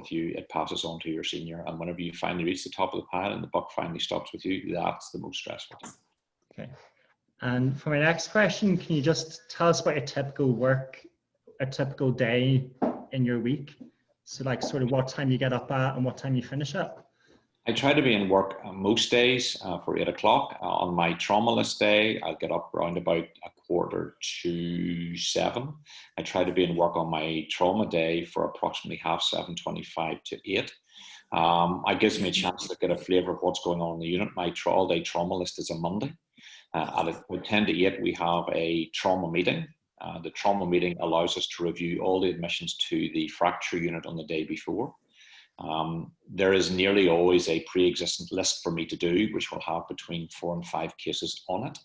with you, it passes on to your senior. And whenever you finally reach the top of the pile and the buck finally stops with you, that's the most stressful time. Okay. And for my next question, can you just tell us about a typical day in your week? So like sort of what time you get up at and what time you finish at? I try to be in work most days for 8 o'clock. On my trauma list day, I'll get up around about 6:45. I try to be in work on my trauma day for approximately 7:25 to 8. It gives me a chance to get a flavour of what's going on in the unit. My all-day trauma list is a Monday. At 10 to 8, we have a trauma meeting. The trauma meeting allows us to review all the admissions to the fracture unit on the day before. There is nearly always a pre-existent list for me to do, which will have between 4 and 5 cases on it.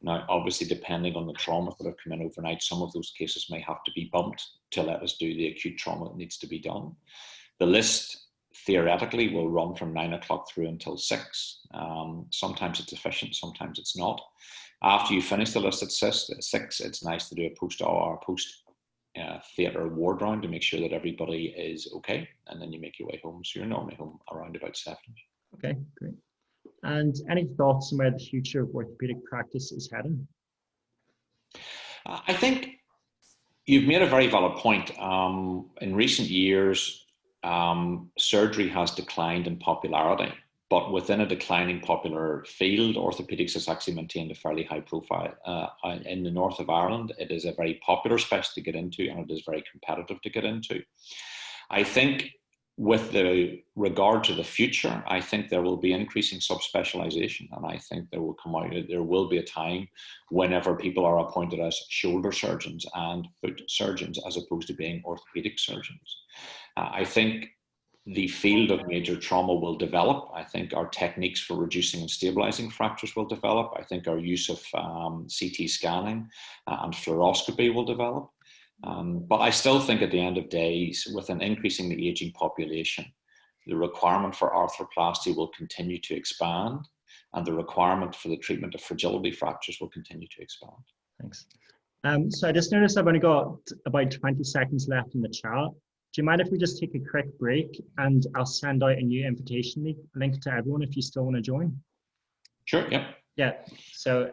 Now, obviously, depending on the trauma that have come in overnight, some of those cases may have to be bumped to let us do the acute trauma that needs to be done. The list theoretically will run from 9 o'clock through until 6. Sometimes it's efficient, sometimes it's not. After you finish the list at 6, it's nice to do a post-theatre ward round to make sure that everybody is okay, and then you make your way home. So you're normally home around about 7. Okay, great. And any thoughts on where the future of orthopaedic practice is heading? I think you've made a very valid point. In recent years, surgery has declined in popularity, but within a declining popular field, orthopaedics has actually maintained a fairly high profile. In the north of Ireland, it is a very popular specialty to get into, and it is very competitive to get into. I think with the regard to the future, I think there will be increasing subspecialization, and I think there will be a time whenever people are appointed as shoulder surgeons and foot surgeons as opposed to being orthopedic surgeons. I think the field of major trauma will develop. I think our techniques for reducing and stabilizing fractures will develop. I think our use of CT scanning and fluoroscopy will develop. But I still think at the end of days, with an increasingly aging population, the requirement for arthroplasty will continue to expand, and the requirement for the treatment of fragility fractures will continue to expand. Thanks. So I just noticed I've only got about 20 seconds left in the chat. Do you mind if we just take a quick break and I'll send out a new invitation link to everyone if you still want to join? Sure, yeah. Yeah, so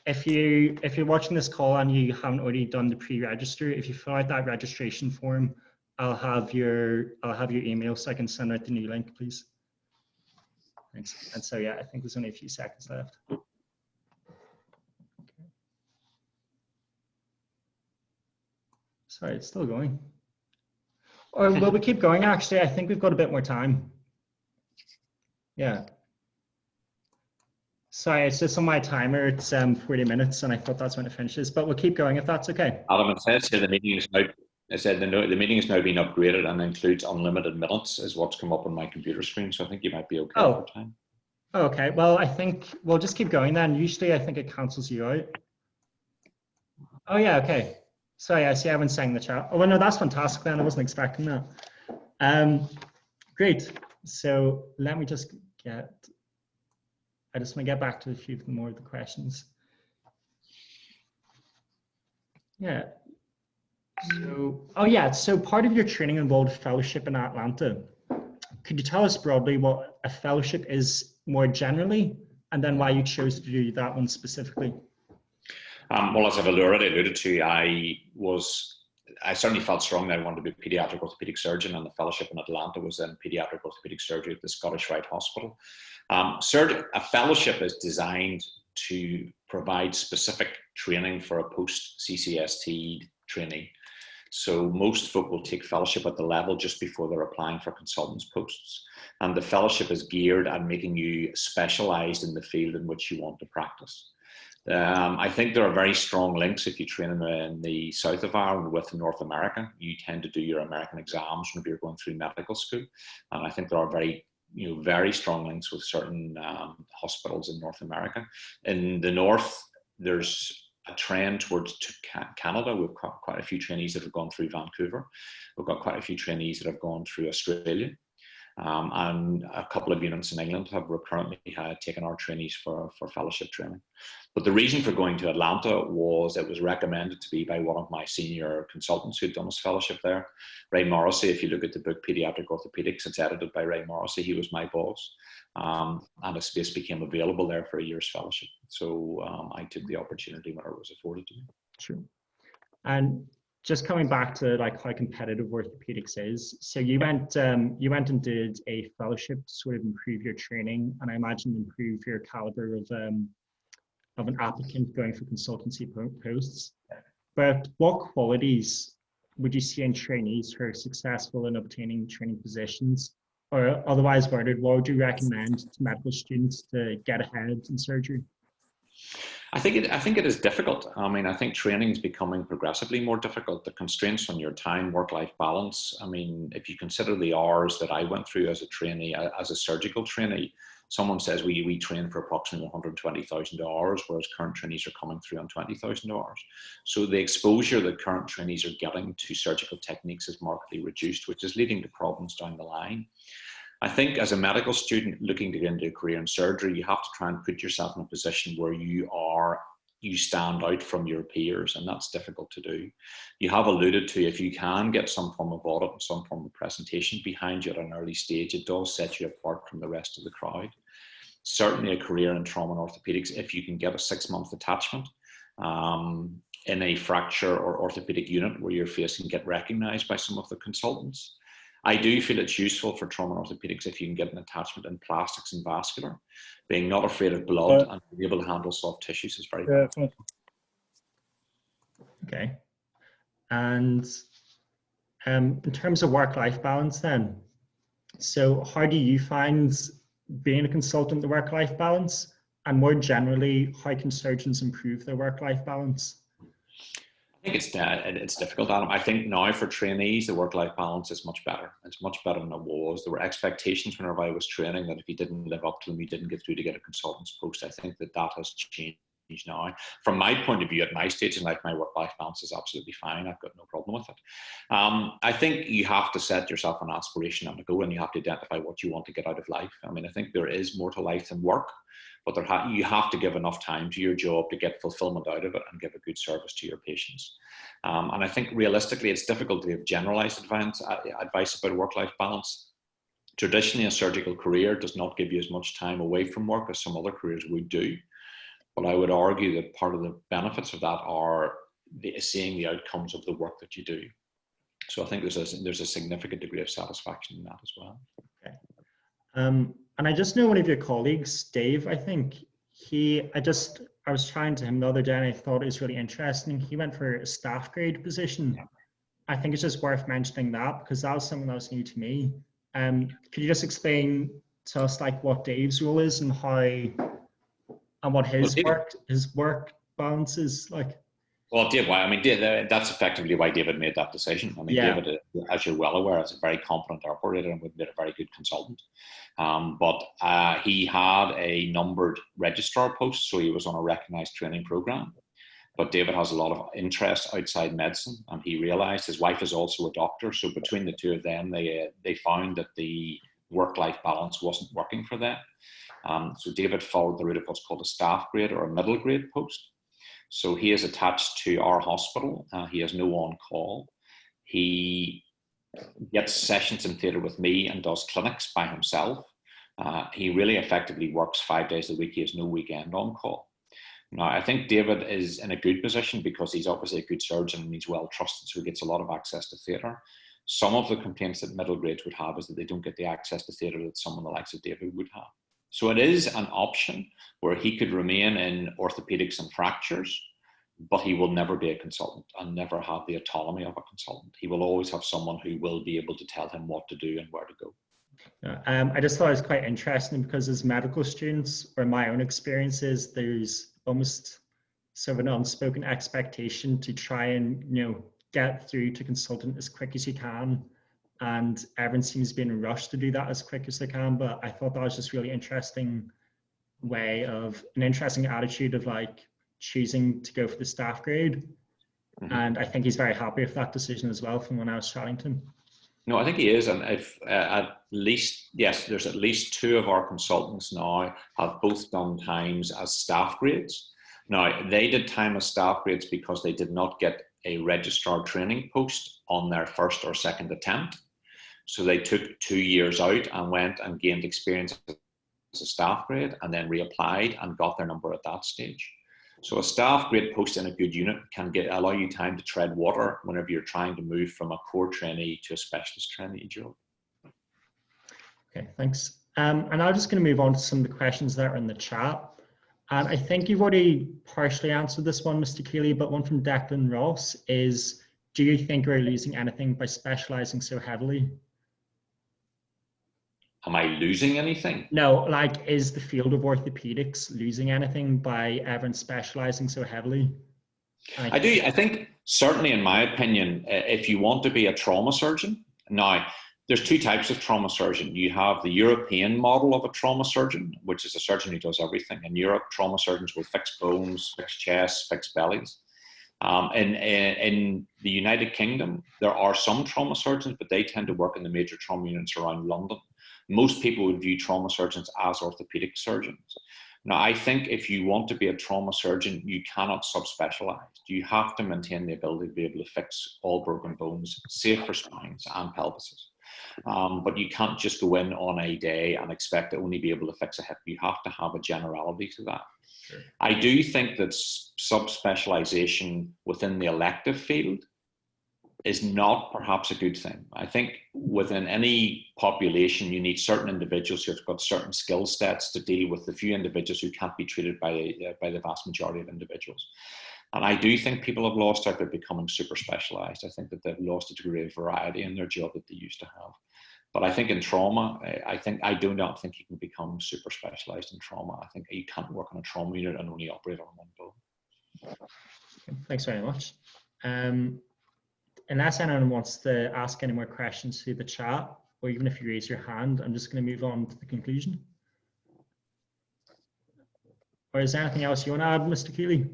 if you're watching this call and you haven't already done the pre-register, if you fill out that registration form, I'll have your email so I can send out the new link, please. Thanks. And so yeah, I think there's only a few seconds left. Okay. Sorry, it's still going. Or will we keep going? Actually, I think we've got a bit more time. Yeah. Sorry, it's just on my timer. It's 40 minutes, and I thought that's when it finishes. But we'll keep going if that's okay. Adam, it says here the meeting is now. It said the meeting is now being upgraded and includes unlimited minutes, is what's come up on my computer screen. So I think you might be okay over time. Okay. Well, I think we'll just keep going then. Usually, I think it cancels you out. Oh yeah. Okay. Sorry, I see I haven't sang the chat. Oh, well, no, that's fantastic then. I wasn't expecting that. Great. So let me just I just want to get back to a few more of the questions. Yeah. So, oh yeah, so part of your training involved fellowship in Atlanta. Could you tell us broadly what a fellowship is more generally, and then why you chose to do that one specifically? Well, as I've already alluded to, I certainly felt strong that I wanted to be a pediatric orthopaedic surgeon, and the fellowship in Atlanta was in pediatric orthopaedic surgery at the Scottish Rite Hospital. A fellowship is designed to provide specific training for a post-CCST trainee. So most folk will take fellowship at the level just before they're applying for consultants posts. And the fellowship is geared at making you specialized in the field in which you want to practice. I think there are very strong links if you train in the south of Ireland with North America. You tend to do your American exams whenever you're going through medical school. And I think there are very strong links with certain hospitals in North America. In the north, there's a trend towards Canada. We've got quite a few trainees that have gone through Vancouver. We've got quite a few trainees that have gone through Australia. And a couple of units in England have currently taken our trainees for fellowship training. But the reason for going to Atlanta was it was recommended to me by one of my senior consultants who'd done his fellowship there, Ray Morrissey. If you look at the book Pediatric Orthopaedics, it's edited by Ray Morrissey. He was my boss. And a space became available there for a year's fellowship. So I took the opportunity when it was afforded to me. Sure. And just coming back to like how competitive orthopedics is, so you went and did a fellowship to sort of improve your training, and I imagine improve your caliber of an applicant going for consultancy posts. But what qualities would you see in trainees who are successful in obtaining training positions? Or otherwise worded, what would you recommend to medical students to get ahead in surgery? I think it is difficult. I mean, I think training is becoming progressively more difficult. The constraints on your time, work-life balance. I mean, if you consider the hours that I went through as a trainee, as a surgical trainee, someone says we train for approximately 120,000 hours, whereas current trainees are coming through on 20,000 hours. So the exposure that current trainees are getting to surgical techniques is markedly reduced, which is leading to problems down the line. I think as a medical student looking to get into a career in surgery, you have to try and put yourself in a position where you stand out from your peers, and that's difficult to do. You have alluded to, if you can get some form of audit and some form of presentation behind you at an early stage, it does set you apart from the rest of the crowd. Certainly a career in trauma and orthopedics, if you can get a 6-month attachment in a fracture or orthopedic unit where your face can get recognized by some of the consultants. I do feel it's useful for trauma and orthopedics if you can get an attachment in plastics and vascular. Being not afraid of blood and being able to handle soft tissues is very important. Okay. And in terms of work-life balance then, so how do you find being a consultant the work-life balance? And more generally, how can surgeons improve their work-life balance? I think it's difficult, Adam. I think now for trainees, the work-life balance is much better. It's much better than it was. There were expectations whenever I was training that if you didn't live up to them, you didn't get through to get a consultant's post. I think that has changed now. From my point of view, at my stage in life, my work-life balance is absolutely fine. I've got no problem with it. I think you have to set yourself an aspiration and a goal, and you have to identify what you want to get out of life. I mean, I think there is more to life than work, but you have to give enough time to your job to get fulfillment out of it and give a good service to your patients. And I think realistically, it's difficult to give generalized advice about work-life balance. Traditionally, a surgical career does not give you as much time away from work as some other careers would do. But I would argue that part of the benefits of that are seeing the outcomes of the work that you do. So I think there's a significant degree of satisfaction in that as well. Okay. And I just know one of your colleagues, Dave, I think I was chatting to him the other day and I thought it was really interesting. He went for a staff grade position. Yeah. I think it's just worth mentioning that because that was something that was new to me. Could you just explain to us like what Dave's role is and what his work balance is like? Well, Dave, that's effectively why David made that decision. I mean, yeah. David, as you're well aware, is a very competent operator and would be a very good consultant. But he had a numbered registrar post, so he was on a recognised training programme. But David has a lot of interest outside medicine, and he realised his wife is also a doctor. So between the two of them, they found that the work-life balance wasn't working for them. So David followed the route of what's called a staff grade or a middle grade post. So he is attached to our hospital. He has no on-call. He gets sessions in theatre with me and does clinics by himself. He really effectively works 5 days a week. He has no weekend on-call. Now, I think David is in a good position because he's obviously a good surgeon and he's well trusted, so he gets a lot of access to theatre. Some of the complaints that middle grades would have is that they don't get the access to theatre that someone the likes of David would have. So it is an option where he could remain in orthopedics and fractures, but he will never be a consultant and never have the autonomy of a consultant. He will always have someone who will be able to tell him what to do and where to go. I just thought it was quite interesting because as medical students, or my own experiences, there's almost sort of an unspoken expectation to try and, get through to consultant as quick as you can. And everyone seems to be in a rush to do that as quick as they can. But I thought that was just really interesting an interesting attitude of like choosing to go for the staff grade. Mm-hmm. And I think he's very happy with that decision as well from when I was chatting to him. No, I think he is, and if at least, yes, there's at least two of our consultants now have both done times as staff grades. Now, they did time as staff grades because they did not get a registrar training post on their first or second attempt. So they took 2 years out and went and gained experience as a staff grade and then reapplied and got their number at that stage. So a staff grade post in a good unit can allow you time to tread water whenever you're trying to move from a core trainee to a specialist trainee job. Okay, thanks. And I'm just going to move on to some of the questions that are in the chat. And I think you've already partially answered this one, Mr. Kealey, but one from Declan Ross is, do you think we're losing anything by specialising so heavily? Am I losing anything? No, like, is the field of orthopaedics losing anything by everyone specialising so heavily? I do. I think, certainly in my opinion, if you want to be a trauma surgeon, now, there's two types of trauma surgeon. You have the European model of a trauma surgeon, which is a surgeon who does everything. In Europe, trauma surgeons will fix bones, fix chests, fix bellies. In the United Kingdom, there are some trauma surgeons, but they tend to work in the major trauma units around London. Most people would view trauma surgeons as orthopaedic surgeons. Now, I think if you want to be a trauma surgeon, you cannot subspecialize. You have to maintain the ability to be able to fix all broken bones, safe for spines and pelvises. But you can't just go in on a day and expect to only be able to fix a hip. You have to have a generality to that. Sure. I do think that subspecialization within the elective field is not perhaps a good thing. I think within any population, you need certain individuals who've got certain skill sets to deal with the few individuals who can't be treated by the vast majority of individuals. And I do think people have lost out by becoming super specialized. I think that they've lost a degree of variety in their job that they used to have. But I think in trauma, I do not think you can become super specialized in trauma. I think you can't work on a trauma unit and only operate on one bone. Thanks very much. Unless anyone wants to ask any more questions through the chat, or even if you raise your hand, I'm just going to move on to the conclusion. Or is there anything else you want to add, Mr. Kealey?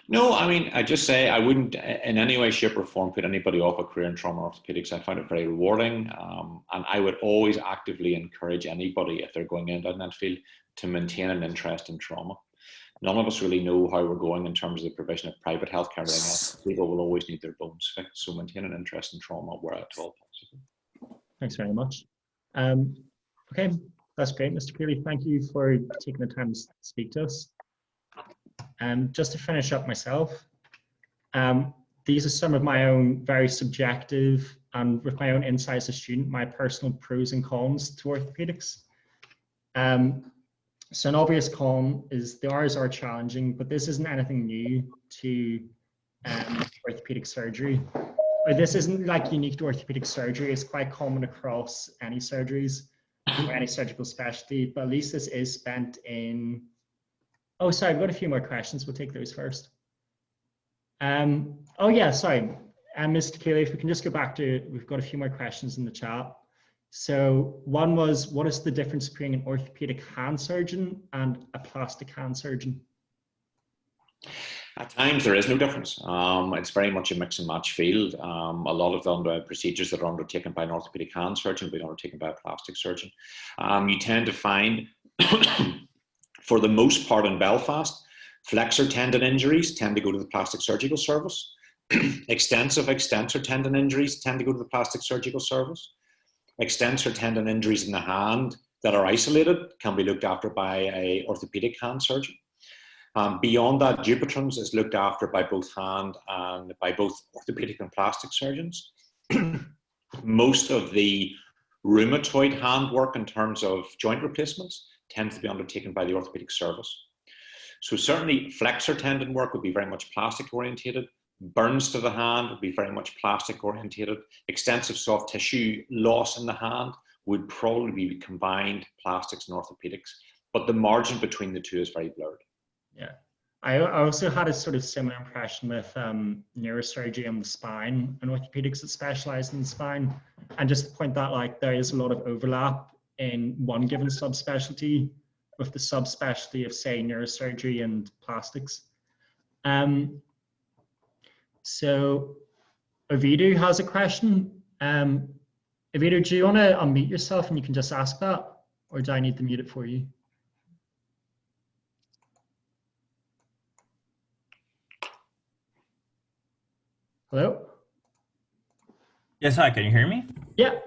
No, I mean, I just say I wouldn't in any way, shape or form put anybody off a career in trauma orthopedics. I find it very rewarding. And I would always actively encourage anybody, if they're going into that field, to maintain an interest in trauma. None of us really know how we're going in terms of the provision of private healthcare right now. People will always need their bones fixed, so maintain an interest in trauma where at all possible. Thanks very much. Okay, that's great, Mr. Kealey. Thank you for taking the time to speak to us. Just to finish up myself, these are some of my own very subjective and with my own insight as a student, my personal pros and cons to orthopedics. So an obvious con is the hours are challenging, but this isn't anything new to orthopedic surgery. Or this isn't like unique to orthopedic surgery. It's quite common across any surgeries or any surgical specialty, but at least this is spent in... Oh, sorry, we've got a few more questions. We'll take those first. Oh yeah, sorry. Mr. Kealey, if we can just go back to, we've got a few more questions in the chat. So one was, what is the difference between an orthopedic hand surgeon and a plastic hand surgeon? At times there is no difference. It's very much a mix and match field. A lot of the procedures that are undertaken by an orthopedic hand surgeon will be undertaken by a plastic surgeon. You tend to find, for the most part in Belfast, flexor tendon injuries tend to go to the plastic surgical service. Extensive extensor tendon injuries tend to go to the plastic surgical service. Extensor tendon injuries in the hand that are isolated can be looked after by an orthopedic hand surgeon. Beyond that, Dupuytren's is looked after by both hand and by both orthopedic and plastic surgeons. Most of the rheumatoid hand work in terms of joint replacements tends to be undertaken by the orthopedic service. So certainly flexor tendon work would be very much plastic orientated. Burns to the hand would be very much plastic orientated. Extensive soft tissue loss in the hand would probably be combined plastics and orthopedics, but the margin between the two is very blurred. Yeah, I also had a sort of similar impression with neurosurgery and the spine and orthopedics that specialize in the spine. And just to point that, like, there is a lot of overlap in one given subspecialty with the subspecialty of, say, neurosurgery and plastics. So Ovidio has a question. Evita, do you want to unmute yourself and you can just ask that, or do I need to mute it for you? Hello? Yes, hi, can you hear me? Yeah.